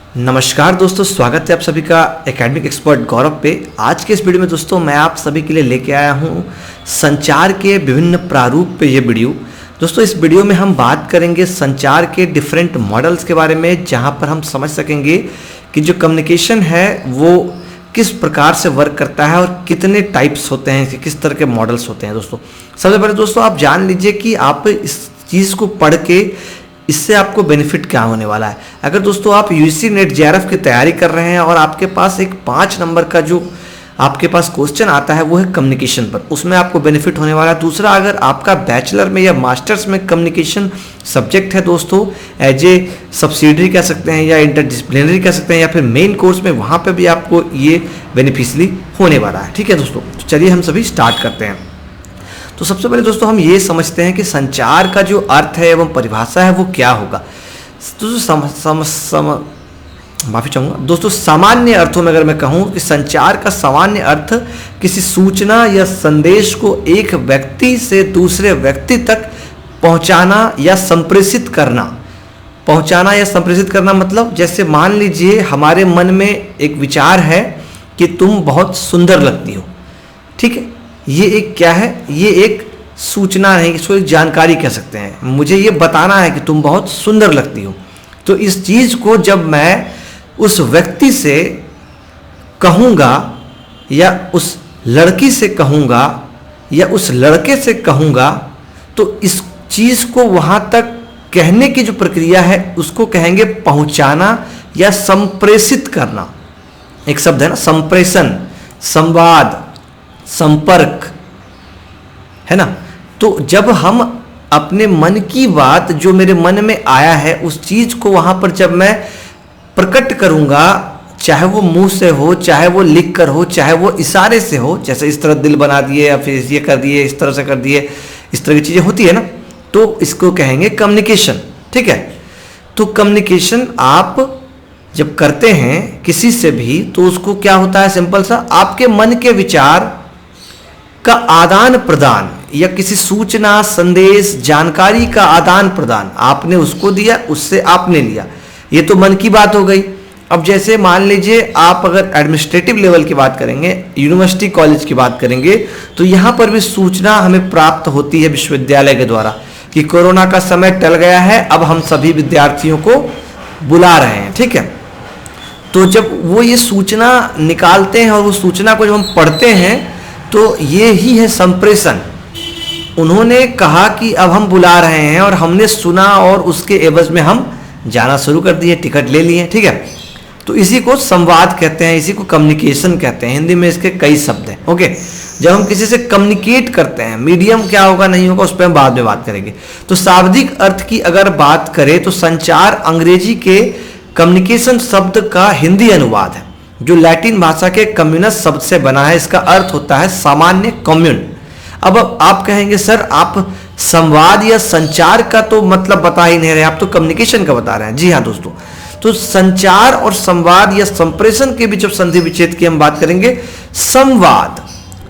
नमस्कार दोस्तों, स्वागत है आप सभी का एकेडमिक एक्सपर्ट गौरव पे। आज के इस वीडियो में दोस्तों मैं आप सभी के लिए लेके आया हूँ संचार के विभिन्न प्रारूप पे ये वीडियो। दोस्तों इस वीडियो में हम बात करेंगे संचार के डिफरेंट मॉडल्स के बारे में, जहाँ पर हम समझ सकेंगे कि जो कम्युनिकेशन है वो किस प्रकार से वर्क करता है और कितने टाइप्स होते हैं, किस तरह के मॉडल्स होते हैं। दोस्तों सबसे पहले दोस्तों आप जान लीजिए कि आप इस चीज़ को पढ़ के इससे आपको बेनिफिट क्या होने वाला है। अगर दोस्तों आप यूजीसी नेट जेआरएफ की तैयारी कर रहे हैं और आपके पास एक 5 नंबर का जो आपके पास क्वेश्चन आता है वो है कम्युनिकेशन पर, उसमें आपको बेनिफिट होने वाला है। दूसरा, अगर आपका बैचलर में या मास्टर्स में कम्युनिकेशन सब्जेक्ट है दोस्तों, एज ए सब्सिडरी कह सकते हैं या इंटरडिसिप्लिनरी कह सकते हैं या फिर मेन कोर्स में, वहाँ पर भी आपको ये बेनिफिशियली होने वाला है। ठीक है दोस्तों, तो चलिए हम सभी स्टार्ट करते हैं। तो सबसे पहले दोस्तों हम ये समझते हैं कि संचार का जो अर्थ है एवं परिभाषा है वो क्या होगा। दोस्तों माफ़ी चाहूँगा दोस्तों, सामान्य अर्थों में अगर मैं कहूँ कि संचार का सामान्य अर्थ किसी सूचना या संदेश को एक व्यक्ति से दूसरे व्यक्ति तक पहुँचाना या संप्रेषित करना। पहुँचाना या संप्रेषित करना मतलब जैसे मान लीजिए हमारे मन में एक विचार है कि तुम बहुत सुंदर लगती हो। ठीक है, ये एक क्या है, ये एक सूचना है, इसको एक जानकारी कह सकते हैं। मुझे ये बताना है कि तुम बहुत सुंदर लगती हो। तो इस चीज़ को जब मैं उस व्यक्ति से कहूँगा या उस लड़की से कहूँगा या उस लड़के से कहूँगा, तो इस चीज़ को वहाँ तक कहने की जो प्रक्रिया है उसको कहेंगे पहुँचाना या संप्रेषित करना। एक शब्द है ना, संप्रेषण, संवाद, संपर्क, है ना। तो जब हम अपने मन की बात जो मेरे मन में आया है उस चीज को वहां पर जब मैं प्रकट करूंगा, चाहे वो मुंह से हो, चाहे वो लिख कर हो, चाहे वो इशारे से हो, जैसे इस तरह दिल बना दिए या फिर ये कर दिए, इस तरह से कर दिए, इस तरह की चीजें होती है ना, तो इसको कहेंगे कम्युनिकेशन। ठीक है, तो कम्युनिकेशन आप जब करते हैं किसी से भी तो उसको क्या होता है, सिंपल सा, आपके मन के विचार का आदान प्रदान या किसी सूचना, संदेश, जानकारी का आदान प्रदान, आपने उसको दिया, उससे आपने लिया। ये तो मन की बात हो गई। अब जैसे मान लीजिए आप अगर एडमिनिस्ट्रेटिव लेवल की बात करेंगे, यूनिवर्सिटी कॉलेज की बात करेंगे, तो यहाँ पर भी सूचना हमें प्राप्त होती है विश्वविद्यालय के द्वारा कि कोरोना का समय टल गया है, अब हम सभी विद्यार्थियों को बुला रहे हैं। ठीक है, तो जब वो ये सूचना निकालते हैं और वो सूचना को जब हम पढ़ते हैं तो ये ही है संप्रेषण। उन्होंने कहा कि अब हम बुला रहे हैं और हमने सुना और उसके एवज में हम जाना शुरू कर दिए, टिकट ले लिए। ठीक है, तो इसी को संवाद कहते हैं, इसी को कम्युनिकेशन कहते हैं। हिंदी में इसके कई शब्द हैं। ओके, जब हम किसी से कम्युनिकेट करते हैं, मीडियम क्या होगा नहीं होगा उस पर हम बाद में बात करेंगे। तो शाब्दिक अर्थ की अगर बात करें तो संचार अंग्रेजी के कम्युनिकेशन शब्द का हिंदी अनुवाद है जो लैटिन भाषा के कम्युनस शब्द से बना है। इसका अर्थ होता है सामान्य, कम्युन। अब आप कहेंगे सर आप संवाद या संचार का तो मतलब बता ही नहीं रहे, आप तो कम्युनिकेशन का बता रहे हैं। जी हाँ दोस्तों, तो संचार और संवाद या संप्रेषण के बीच जब संधि विच्छेद की हम बात करेंगे, संवाद,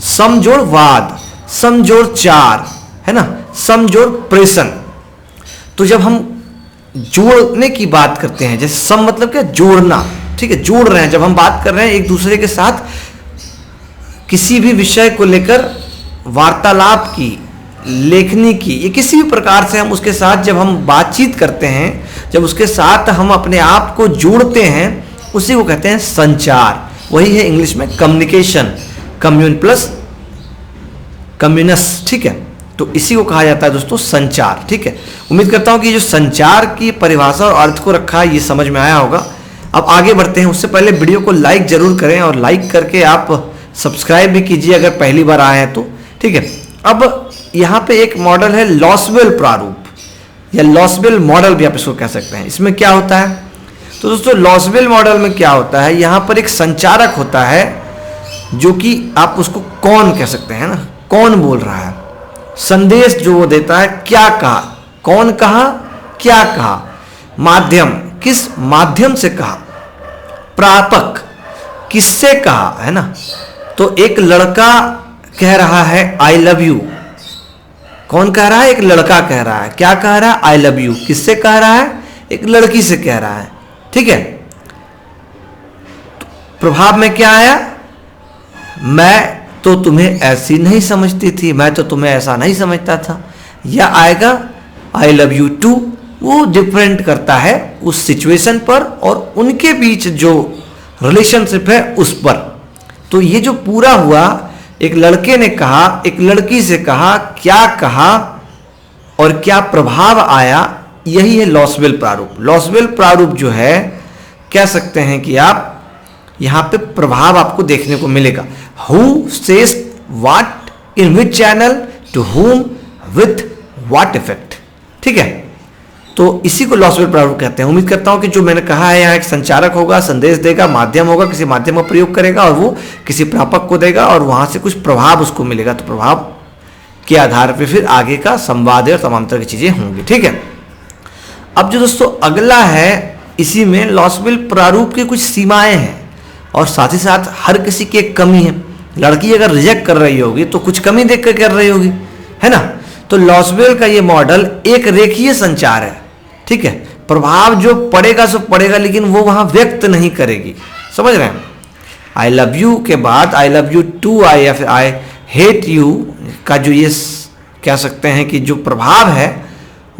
समजोड़ वाद, समजोड़ चार, है ना, समजोड़ प्रेषण। तो जब हम जोड़ने की बात करते हैं, जैसे सम मतलब क्या, जोड़ना। ठीक है, जोड़ रहे हैं, जब हम बात कर रहे हैं एक दूसरे के साथ किसी भी विषय को लेकर वार्तालाप की, लेखनी की, ये किसी भी प्रकार से हम उसके साथ जब हम बातचीत करते हैं, जब उसके साथ हम अपने आप को जोड़ते हैं, उसी को कहते हैं संचार। वही है इंग्लिश में कम्युनिकेशन, कम्यून प्लस कम्युनस। ठीक है, तो इसी को कहा जाता है दोस्तों संचार। ठीक है, उम्मीद करता हूं कि जो संचार की परिभाषा और अर्थ को रखा है ये समझ में आया होगा। अब आगे बढ़ते हैं, उससे पहले वीडियो को लाइक जरूर करें और लाइक करके आप सब्सक्राइब भी कीजिए अगर पहली बार आए हैं तो। ठीक है, अब यहाँ पे एक मॉडल है लॉसबेल प्रारूप या लॉसबेल मॉडल भी आप इसको कह सकते हैं। इसमें क्या होता है, तो दोस्तों लॉसबेल मॉडल में क्या होता है, यहाँ पर एक संचारक होता है जो कि आप उसको कौन कह सकते हैं ना, कौन बोल रहा है, संदेश जो वो देता है, क्या कहा, कौन कहा, क्या कहा, माध्यम, किस माध्यम से कहा, प्रापक, किससे कहा, है ना। तो एक लड़का कह रहा है आई लव यू, कौन कह रहा है, एक लड़का कह रहा है, क्या कह रहा है, आई लव यू, किससे कह रहा है, एक लड़की से कह रहा है। ठीक है, प्रभाव में क्या आया, मैं तो तुम्हें ऐसी नहीं समझती थी, मैं तो तुम्हें ऐसा नहीं समझता था। या आएगा आई लव यू टू, वो डिपेंड करता है उस सिचुएशन पर और उनके बीच जो रिलेशनशिप है उस पर। तो ये जो पूरा हुआ, एक लड़के ने कहा, एक लड़की से कहा, क्या कहा और क्या प्रभाव आया, यही है लॉसवेल प्रारूप। लॉसवेल प्रारूप जो है कह सकते हैं कि आप यहां पे प्रभाव आपको देखने को मिलेगा। Who says what in which channel to whom with what effect. ठीक है, तो इसी को लॉसवेल प्रारूप कहते हैं। उम्मीद करता हूं कि जो मैंने कहा है, यहाँ एक संचारक होगा, संदेश देगा, माध्यम होगा, किसी माध्यम का प्रयोग करेगा और वो किसी प्रापक को देगा और वहां से कुछ प्रभाव उसको मिलेगा। तो प्रभाव के आधार पर फिर आगे का संवाद और समांतर की चीजें होंगी। ठीक है, अब जो दोस्तों अगला है, इसी में लॉसवेल प्रारूप की कुछ सीमाएं हैं और साथ ही साथ हर किसी की एक कमी है। लड़की अगर रिजेक्ट कर रही होगी तो कुछ कमी देख कर कर रही होगी, है ना। तो लॉसवेल का ये मॉडल एक रेखीय संचार है। ठीक है, प्रभाव जो पड़ेगा सो पड़ेगा, लेकिन वो वहां व्यक्त नहीं करेगी। समझ रहे हैं, आई लव यू के बाद आई लव यू टू आई या फिर आई हेट यू का जो ये कह सकते हैं कि जो प्रभाव है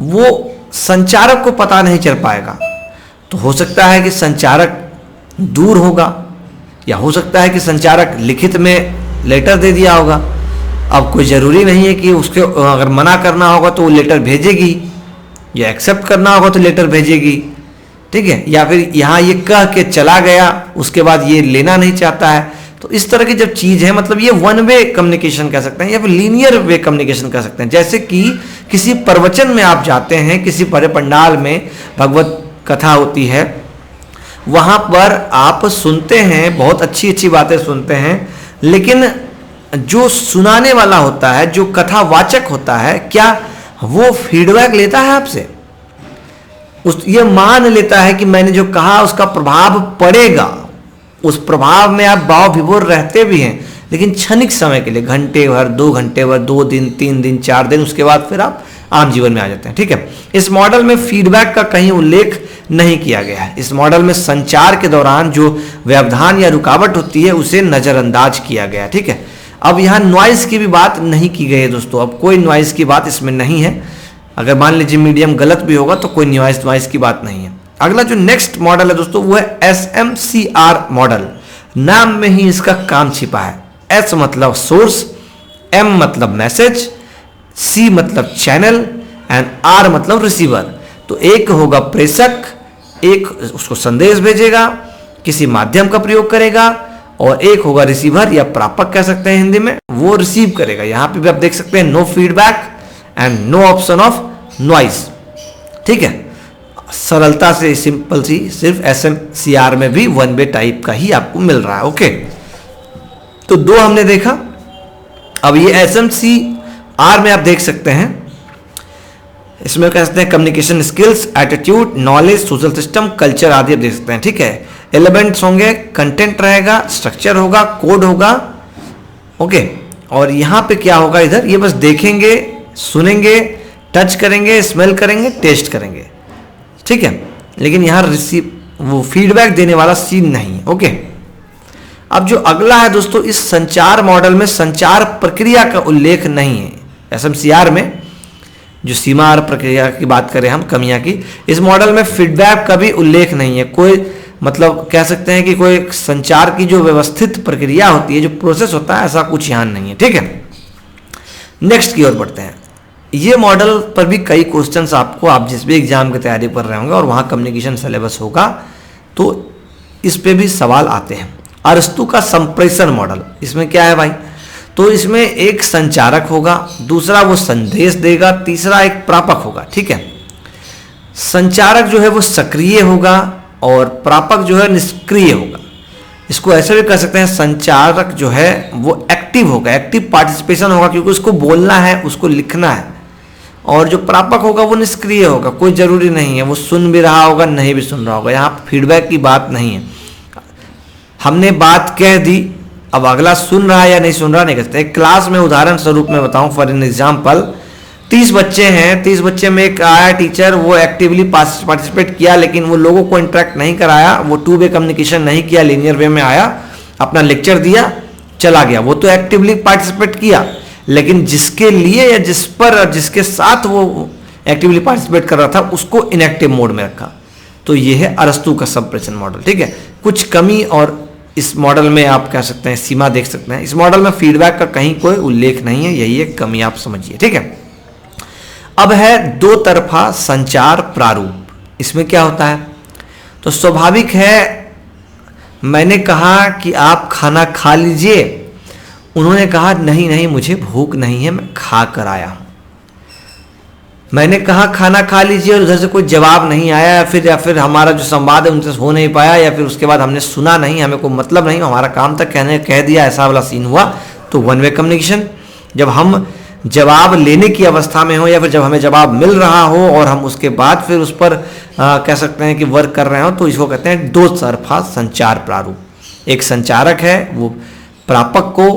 वो संचारक को पता नहीं चल पाएगा। तो हो सकता है कि संचारक दूर होगा या हो सकता है कि संचारक लिखित में लेटर दे दिया होगा। अब कोई ज़रूरी नहीं है कि उसके अगर मना करना होगा तो वो लेटर भेजेगी या एक्सेप्ट करना होगा तो लेटर भेजेगी। ठीक है, या फिर यहाँ ये कह के चला गया, उसके बाद ये लेना नहीं चाहता है। तो इस तरह की जब चीज़ है, मतलब ये वन वे कम्युनिकेशन कह सकते हैं या फिर लीनियर वे कम्युनिकेशन कह सकते हैं। जैसे कि किसी प्रवचन में आप जाते हैं, किसी बड़े पंडाल में भगवत कथा होती है, वहाँ पर आप सुनते हैं, बहुत अच्छी अच्छी बातें सुनते हैं, लेकिन जो सुनाने वाला होता है, जो कथावाचक होता है, क्या वो फीडबैक लेता है आपसे? ये मान लेता है कि मैंने जो कहा उसका प्रभाव पड़ेगा, उस प्रभाव में आप भाव विभोर रहते भी हैं, लेकिन क्षणिक समय के लिए, घंटे भर, 2 घंटे भर, 2 दिन, 3 दिन, 4 दिन, उसके बाद फिर आप आम जीवन में आ जाते हैं। ठीक है, इस मॉडल में फीडबैक का कहीं उल्लेख नहीं किया गया है। इस मॉडल में संचार के दौरान जो व्यवधान या रुकावट होती है उसे नजरअंदाज किया गया। ठीक है, अब यहाँ नॉइज की भी बात नहीं की गई है दोस्तों। अब कोई नॉइज की बात इसमें नहीं है। अगर मान लीजिए मीडियम गलत भी होगा तो कोई नॉइज की बात नहीं है। अगला जो नेक्स्ट मॉडल है दोस्तों वो है SMCR मॉडल। नाम में ही इसका काम छिपा है। S मतलब सोर्स, M मतलब मैसेज, C मतलब चैनल एंड R मतलब रिसीवर। तो एक होगा प्रेषक, एक उसको संदेश भेजेगा, किसी माध्यम का प्रयोग करेगा, और एक होगा रिसीवर या प्रापक कह सकते हैं हिंदी में, वो रिसीव करेगा। यहां पे भी आप देख सकते हैं no feedback and no option of noise. ठीक है, सरलता से सिंपल सी सिर्फ SMCR में भी वन वे टाइप का ही आपको मिल रहा है। ओके, तो 2 हमने देखा। अब ये SMCR में आप देख सकते हैं, इसमें कह सकते हैं communication skills, attitude, knowledge, social system, culture आदि आप देख सकते हैं। ठीक है, एलिमेंट्स होंगे, कंटेंट रहेगा, स्ट्रक्चर होगा, कोड होगा। ओके, और यहाँ पे क्या होगा, इधर ये बस देखेंगे, सुनेंगे, टच करेंगे, स्मेल करेंगे, टेस्ट करेंगे। ठीक है, लेकिन यहाँ रिसीव वो फीडबैक देने वाला सीन नहीं है। ओके, अब जो अगला है दोस्तों, इस संचार मॉडल में संचार प्रक्रिया का उल्लेख नहीं है। SMCR में जो सीमा प्रक्रिया की बात करें हम, कमियां की, इस मॉडल में फीडबैक का भी उल्लेख नहीं है। कोई मतलब कह सकते हैं कि कोई संचार की जो व्यवस्थित प्रक्रिया होती है, जो प्रोसेस होता है, ऐसा कुछ यहाँ नहीं है। ठीक है, नेक्स्ट की ओर बढ़ते हैं। ये मॉडल पर भी कई क्वेश्चंस आपको, आप जिस भी एग्जाम की तैयारी कर रहे होंगे और वहाँ कम्युनिकेशन सिलेबस होगा तो इस पे भी सवाल आते हैं। अरस्तु का संप्रेषण मॉडल, इसमें क्या है भाई, तो इसमें एक संचारक होगा, दूसरा वो संदेश देगा, तीसरा एक प्रापक होगा। ठीक है, संचारक जो है वो सक्रिय होगा और प्रापक जो है निष्क्रिय होगा। इसको ऐसे भी कह सकते हैं, संचारक जो है वो एक्टिव होगा, एक्टिव पार्टिसिपेशन होगा, क्योंकि उसको बोलना है, उसको लिखना है, और जो प्रापक होगा वो निष्क्रिय होगा, कोई जरूरी नहीं है, वो सुन भी रहा होगा, नहीं भी सुन रहा होगा। यहाँ फीडबैक की बात नहीं है, हमने बात कह दी, अब अगला सुन रहा है या नहीं सुन रहा नहीं कहते। क्लास में उदाहरण स्वरूप में बताऊं, फॉर एन एग्जाम्पल, 30 बच्चे हैं, 30 बच्चे में एक आया टीचर, वो एक्टिवली पार्टिसिपेट किया, लेकिन वो लोगों को इंटरेक्ट नहीं कराया, वो टू वे कम्युनिकेशन नहीं किया, लीनियर वे में आया, अपना लेक्चर दिया, चला गया। वो तो एक्टिवली पार्टिसिपेट किया, लेकिन जिसके लिए या जिस पर जिसके साथ वो एक्टिवली पार्टिसिपेट कर रहा था उसको इनएक्टिव मोड में रखा। तो ये है अरस्तु का संप्रेषण मॉडल। ठीक है, कुछ कमी और इस मॉडल में आप कह सकते हैं सीमा देख सकते हैं। इस मॉडल में फीडबैक का कहीं कोई उल्लेख नहीं है, यही एक कमी आप समझिए। ठीक है, अब है दो तरफा संचार प्रारूप। इसमें क्या होता है? तो स्वाभाविक है, मैंने कहा कि आप खाना खा लीजिए, उन्होंने कहा नहीं नहीं मुझे भूख नहीं है, मैं खा कर आया हूं। मैंने कहा खाना खा लीजिए और उधर से कोई जवाब नहीं आया, या फिर हमारा जो संवाद है उनसे हो नहीं पाया, या फिर उसके बाद हमने सुना नहीं, हमें कोई मतलब नहीं, हमारा काम तक कह दिया, ऐसा वाला सीन हुआ, तो वन वे कम्युनिकेशन। जब हम जवाब लेने की अवस्था में हो या फिर जब हमें जवाब मिल रहा हो और हम उसके बाद फिर उस पर कह सकते हैं कि वर्क कर रहे हो, तो इसको कहते हैं दो तरफा संचार प्रारूप। एक संचारक है, वो प्रापक को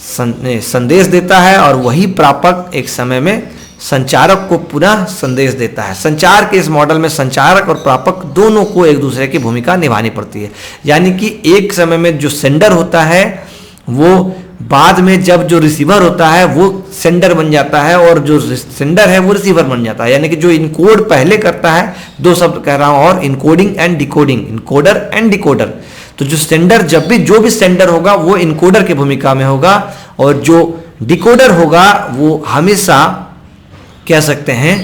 संदेश देता है और वही प्रापक एक समय में संचारक को पुनः संदेश देता है। संचार के इस मॉडल में संचारक और प्रापक दोनों को एक दूसरे की भूमिका निभानी पड़ती है। यानी कि एक समय में जो सेंडर होता है वो बाद में जब जो रिसीवर होता है वो सेंडर बन जाता है और जो सेंडर है वो रिसीवर बन जाता है। यानी कि जो इनकोड पहले करता है, दो शब्द कह रहा हूं, और encoding and decoding, encoder and decoder. तो जो सेंडर जो भी सेंडर होगा वो इनकोडर की भूमिका में होगा, और जो डिकोडर होगा वो हमेशा कह सकते हैं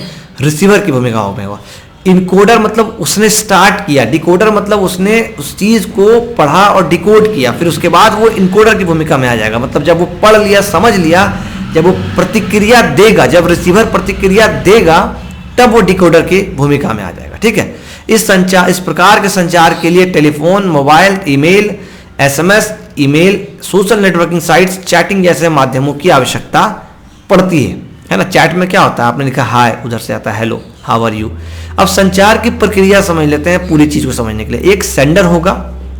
रिसीवर की भूमिका में होगा। इनकोडर मतलब उसने स्टार्ट किया, डिकोडर मतलब उसने उस चीज को पढ़ा और डिकोड किया, फिर उसके बाद वो इनकोडर की भूमिका में आ जाएगा। मतलब जब वो पढ़ लिया, समझ लिया, जब वो प्रतिक्रिया देगा, जब रिसीवर प्रतिक्रिया देगा, तब वो डिकोडर की भूमिका में आ जाएगा। ठीक है, इस प्रकार के संचार के लिए telephone, mobile, email, SMS, email, social networking sites, chatting जैसे माध्यमों की आवश्यकता पड़ती है ना। चैट में क्या होता है, आपने लिखा हाय, उधर से आता है हेलो, हाउ आर यू। अब संचार की प्रक्रिया समझ लेते हैं पूरी चीज को समझने के लिए। एक सेंडर होगा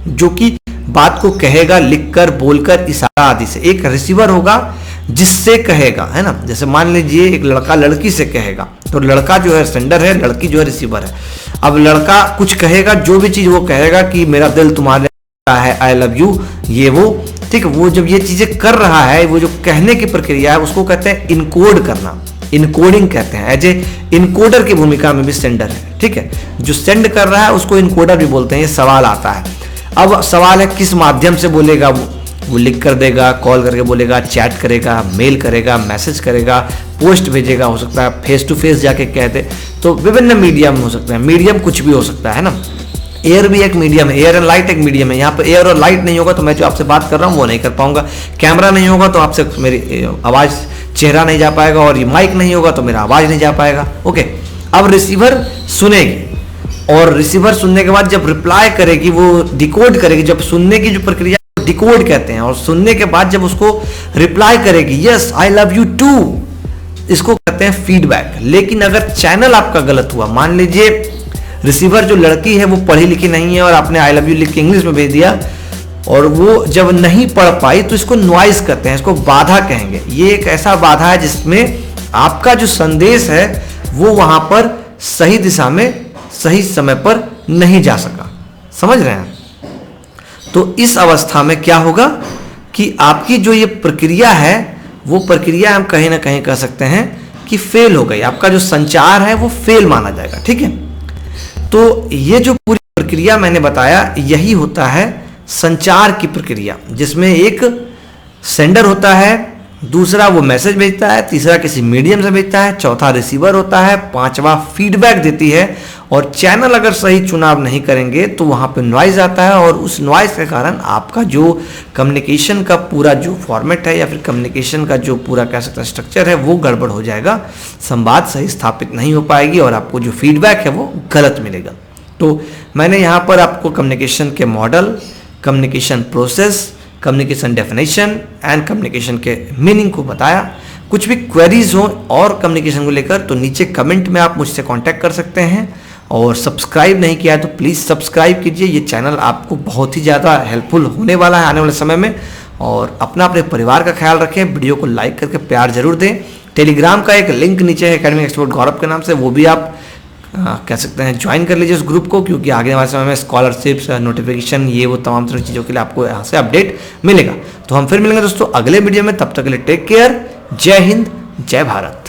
जो कि बात को कहेगा लिखकर, बोलकर, इशारा आदि से। एक रिसीवर होगा जिससे कहेगा, है ना। जैसे मान लीजिए एक लड़का लड़की से कहेगा, तो लड़का जो है सेंडर है, लड़की जो है रिसीवर है। अब लड़का कुछ कहेगा, जो भी चीज वो कहेगा कि मेरा दिल तुम्हारे है, आई लव यू, ये वो, ठीक है। वो जब ये चीजें कर रहा है, वो जो कहने की प्रक्रिया है उसको कहते हैं इनकोड करना, इनकोडिंग कहते हैं। एज ए इनकोडर की भूमिका में भी सेंडर है। ठीक है, जो सेंड कर रहा है उसको इनकोडर भी बोलते हैं। ये सवाल आता है, अब सवाल है किस माध्यम से बोलेगा वो लिख कर देगा, कॉल करके बोलेगा, चैट करेगा, मेल करेगा, मैसेज करेगा, पोस्ट भेजेगा, हो सकता है फेस टू फेस जाके कह दे। तो विभिन्न मीडियम हो सकते हैं, मीडियम कुछ भी हो सकता है ना। एयर भी एक मीडियम है, एयर एंड लाइट एक मीडियम है। यहाँ पे एयर और लाइट नहीं होगा तो मैं जो आपसे बात कर रहा हूँ वो नहीं कर पाऊंगा। कैमरा नहीं होगा तो आपसे मेरी आवाज़, चेहरा नहीं जा पाएगा, और ये माइक नहीं होगा तो मेरा आवाज़ नहीं जा पाएगा। ओके, अब रिसीवर सुनेगी, और रिसीवर सुनने के बाद जब रिप्लाई करेगी वो डिकोड करेगी। जब सुनने की जो प्रक्रिया डिकोड कहते हैं, और सुनने के बाद जब उसको रिप्लाई करेगी yes I love you too, इसको कहते हैं फीडबैक। लेकिन अगर चैनल आपका गलत हुआ, मान लीजिए रिसीवर जो लड़की है वो पढ़ी लिखी नहीं है और आपने आई लव यू लिख के इंग्लिश में भेज दिया, और वो जब नहीं पढ़ पाई तो इसको नॉइज कहते हैं, इसको बाधा कहेंगे। ये एक ऐसा बाधा है जिसमें आपका जो संदेश है वो वहां पर सही दिशा में सही समय पर नहीं जा सका। समझ रहे हैं? तो इस अवस्था में क्या होगा कि आपकी जो ये प्रक्रिया है वो प्रक्रिया हम कहीं ना कहीं कह सकते हैं कि फेल हो गई। आपका जो संचार है वो फेल माना जाएगा। ठीक है, तो ये जो पूरी प्रक्रिया मैंने बताया यही होता है संचार की प्रक्रिया, जिसमें एक सेंडर होता है, दूसरा वो मैसेज भेजता है, तीसरा किसी मीडियम से भेजता है, चौथा रिसीवर होता है, पांचवा फीडबैक देती है, और चैनल अगर सही चुनाव नहीं करेंगे तो वहाँ पे नॉइज आता है, और उस नॉइज के कारण आपका जो कम्युनिकेशन का पूरा जो फॉर्मेट है या फिर कम्युनिकेशन का जो पूरा कह सकते हैं स्ट्रक्चर है वो गड़बड़ हो जाएगा, संवाद सही स्थापित नहीं हो पाएगी और आपको जो फीडबैक है वो गलत मिलेगा। तो मैंने यहाँ पर आपको कम्युनिकेशन के model, communication process, communication definition and communication के मीनिंग को बताया। कुछ भी क्वेरीज हो और कम्युनिकेशन को लेकर तो नीचे कमेंट में आप मुझसे कांटेक्ट कर सकते हैं, और सब्सक्राइब नहीं किया है तो प्लीज़ सब्सक्राइब कीजिए। ये चैनल आपको बहुत ही ज़्यादा हेल्पफुल होने वाला है आने वाले समय में। और अपने परिवार का ख्याल रखें, वीडियो को लाइक करके प्यार जरूर दें, टेलीग्राम का एक लिंक नीचे है एकेडमिक एक्सपर्ट गौरव के नाम से, वो भी आप कह सकते हैं ज्वाइन कर लीजिए उस ग्रुप को, क्योंकि आगे हमारे समय में स्कॉलरशिप्स, नोटिफिकेशन, ये वो तमाम तरह की चीज़ों के लिए आपको यहाँ से अपडेट मिलेगा। तो हम फिर मिलेंगे दोस्तों अगले वीडियो में, तब तक के लिए टेक केयर, जय हिंद, जय भारत।